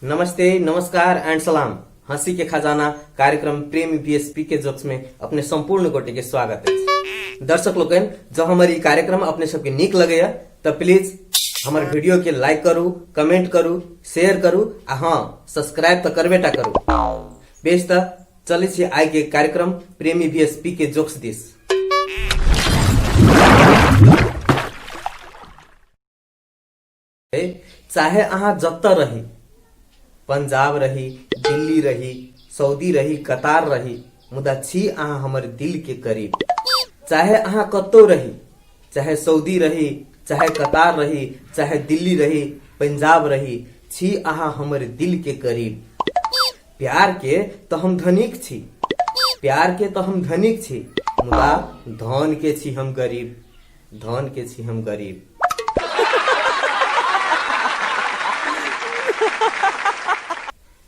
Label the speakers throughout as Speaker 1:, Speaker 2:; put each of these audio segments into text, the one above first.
Speaker 1: नमस्ते, नमस्कार एंड सलाम। हंसी के खजाना कार्यक्रम प्रेमी बीएसपी के जोक्स में अपने संपूर्ण गोटे के स्वागत है। दर्शक लोग जो हमारी कार्यक्रम अपने सबके निक लगे तो प्लीज हमारे वीडियो के लाइक करू, कमेंट करू, शेयर करू, हाँ सब्सक्राइब तो करबेटा करू। बेच चले छे आइ के कार्यक्रम प्रेमी बीएसपी के जोक्स दिस। चाहे अहाँ जत रही, पंजाब रही, दिल्ली रही, सऊदी रही, कतार रही, मुदा छी अहाँ हमर दिल के करीब। चाहे अहाँ कतो रही, चाहे सऊदी रही, चाहे कतार रही, चाहे दिल्ली रही, पंजाब रही, छी अहाँ हमर दिल के करीब। प्यार के तो हम धनिक छी, प्यार के तो हम धनिक छी, मुदा धन के छी हम गरीब, धन के छी हम गरीब।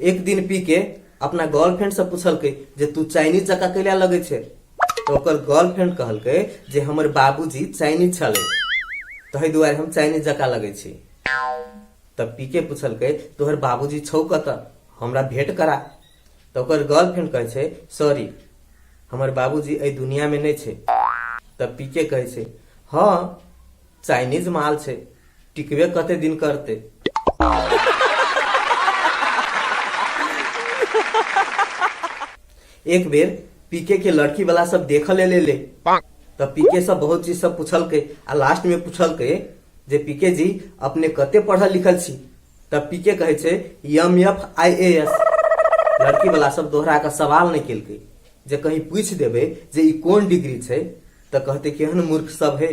Speaker 1: एक दिन पी के अपना गर्लफ्रेंड से पूछल के जे तू चाइनीज जका कैला लगे छे, तो ओकर गर्लफ्रेंड कहल के जे हमर बाबूजी चाइनीज छले, तहि दुआरे हम चाइनीज जका लगे छी। तब पी के पूछल के तोहर बाबूजी छौ कत, हमरा भेंट करा। तो ओकर गर्लफ्रेंड कहे छे सॉरी हमर बाबूजी ए दुनिया में नहीं छे। तब पी के कहे छे हाँ चाइनीज माल छे, टिकबे कते दिन करते। एक बेर पीके के लड़की वाला सब देख ले तब पीके सब बहुत चीज सब पूछल के आ लास्ट में पूछल के जे पीके जी अपने कते पढ़ल लिखल छी। तब पीके कहे छे MFIAS। लड़की वाला सब दोहरा का सवाल नहीं केल के, जे कहीं पूछ देवे जे ई कौन डिग्री छे तो कहते केहन मूर्ख सब है,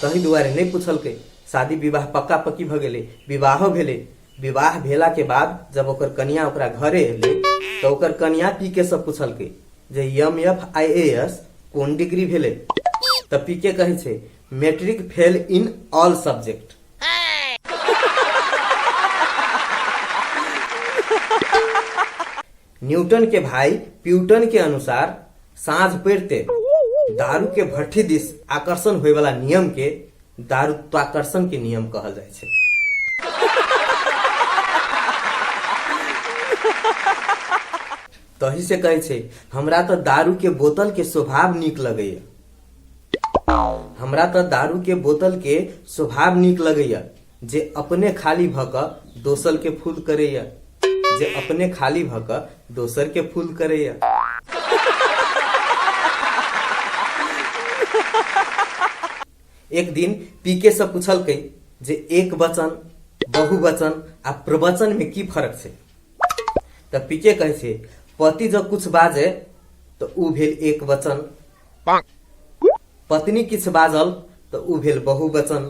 Speaker 1: तही दुआरे नहीं पूछल के। शादी विवाह पक्का पक्की भ गेले, विवाह भेले। विवाह भेला के बाद जब ओकर कन्या ओकरा घरे एले तो ओकर कन्या पीके सब पूछल के जे MFIAS कौन डिग्री भेले। तब पीके कहे छे matric fail in all subject. Newton के भाई प्यूटन के अनुसार साँझ पड़ते दारू के भट्ठी दिस आकर्षण होय वाला नियम के दारुत्वाकर्षण के नियम कहल जाय छे। तही से कहे छे हमरा तो दारू के बोतल के स्वभाव नीक लगैया, हमरा तो दारू के बोतल के स्वभाव नीक लगैया, जे अपने खाली भक दोसर के फूल करैया, जे अपने खाली भक दोसर के फूल करैया। एक दिन पीके से पूछल के जे एक वचन, बहुवचन आ प्रवचन में की फर्क छे। तब पीके कहे छे पति जब कुछ बाजे तो उ भेल एक वचन, पत्नी किछ बाजल तो उ भेल बहुवचन,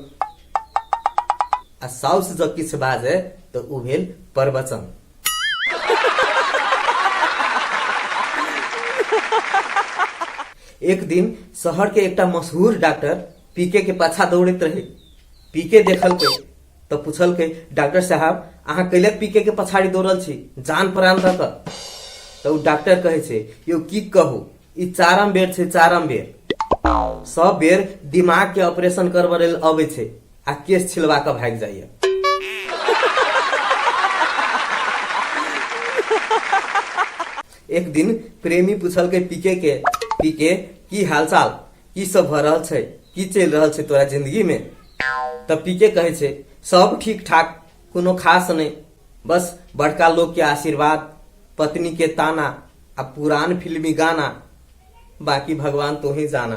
Speaker 1: आ साउस जब किछ बाजे तो उ भेल परवचन। एक दिन शहर के एकटा मशहूर डॉक्टर पीके के पाछा दौड़त रहे। पीके देखल के तो पूछल के डॉक्टर साहब अहाँ कैले पीके के पछाड़ी दौड़ल छी, जान प्राण द क। तो डॉक्टर कहे छे यो की कहू, ई चारम बेर छे, चारम बेर। सब बेर दिमाग के ऑपरेशन करबा लेल आवे छे आ केस छिलवा के भाग जाइए। एक दिन प्रेमी पूछल के पीके की हालचाल, की सब भ रहल छे, की चल रहल छे तोरा जिंदगी में। तब पीके कहे छे सब ठीक ठाक, कोनो खास नहीं, बस बड़का लोग के आशीर्वाद, पत्नी के ताना आ पुरान फिल्मी गाना, बाकी भगवान तो ही जाना।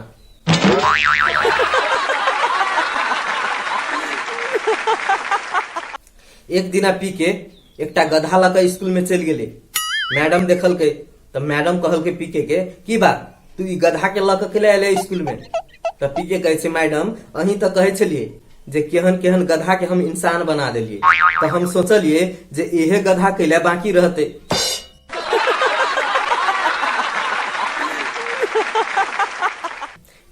Speaker 1: एक दिन पीके एकटा गधा लगा स्कूल में चल गेले। मैडम देखल के तब मैडम कहल के पीके के की बात तू ई गधा के लक के ले स्कूल में। तब पीके कहे छे मैडम अहीं तो कहे छलिए जे केहन केहन गधा के हम इंसान बना देलिए, तो हम सोचलिए जे इहे गधा कैला बाकी रहते।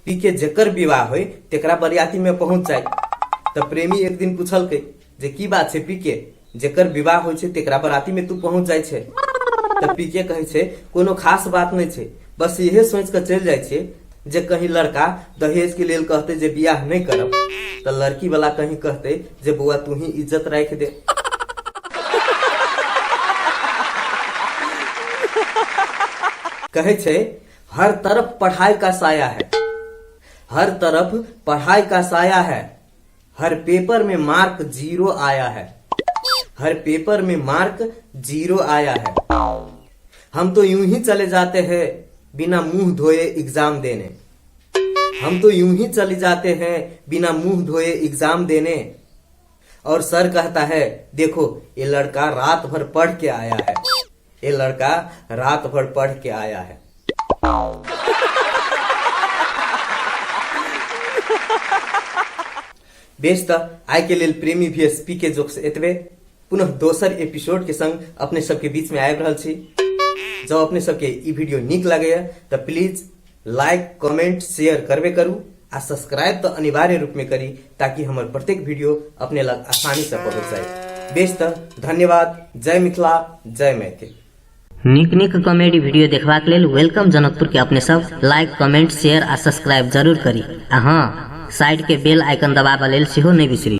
Speaker 1: पीके जेकर विवाह होय तेकरा बरियाती में पहुंच जाए। तब प्रेमी एक दिन पूछल के जे की बात छे पीके, जेकर विवाह होय छे तेकरा बराती में तू पहुंच जाय छे। तब पीके कहे छे कोनो खास बात नहीं छे, बस यही सोच कर चल जाए छे जे कहीं लड़का दहेज के लेल कहते जे बियाह नहीं करब, तो लड़की वाला कहीं कहते जे बुआ तू ही इज्जत रख दे। कहे छे हर तरफ पढ़ाई का साया है, हर तरफ पढ़ाई का साया है, हर पेपर में मार्क 0 आया है, हर पेपर में मार्क 0 आया है। हम तो यूं ही चले जाते हैं बिना मुंह धोए एग्जाम देने, हम तो यूं ही चले जाते हैं बिना मुंह धोए एग्जाम देने। और सर कहता है देखो ये लड़का रात भर पढ़ के आया है, ये लड़का रात भर पढ़ के आया है। बेस त आय के लेल प्रेमी VS PK जोक्स एतबे। पुनः दोसर एपिसोड के संग अपने सबके बीच में आबि रहल छी। जब अपने सबके ई वीडियो नीक लगेया तो प्लीज लाइक कमेंट शेयर करबे करू आ सब्सक्राइब तो अनिवार्य रूप में करी, ताकि हमारे प्रत्येक वीडियो अपने लग आसानी से पहुंच जाए। बेस त धन्यवाद। जय मिथिला, जय मैथिल।
Speaker 2: नीक नीक कॉमेडी वीडियो देखबाक लेल वेलकम जनकपुर के अपने सब लाइक कमेंट शेयर आ सब्सक्राइब जरूर करी। हाँ, साइड के बेल आइकन दबाबा लेल सेहो नहीं बिसरी।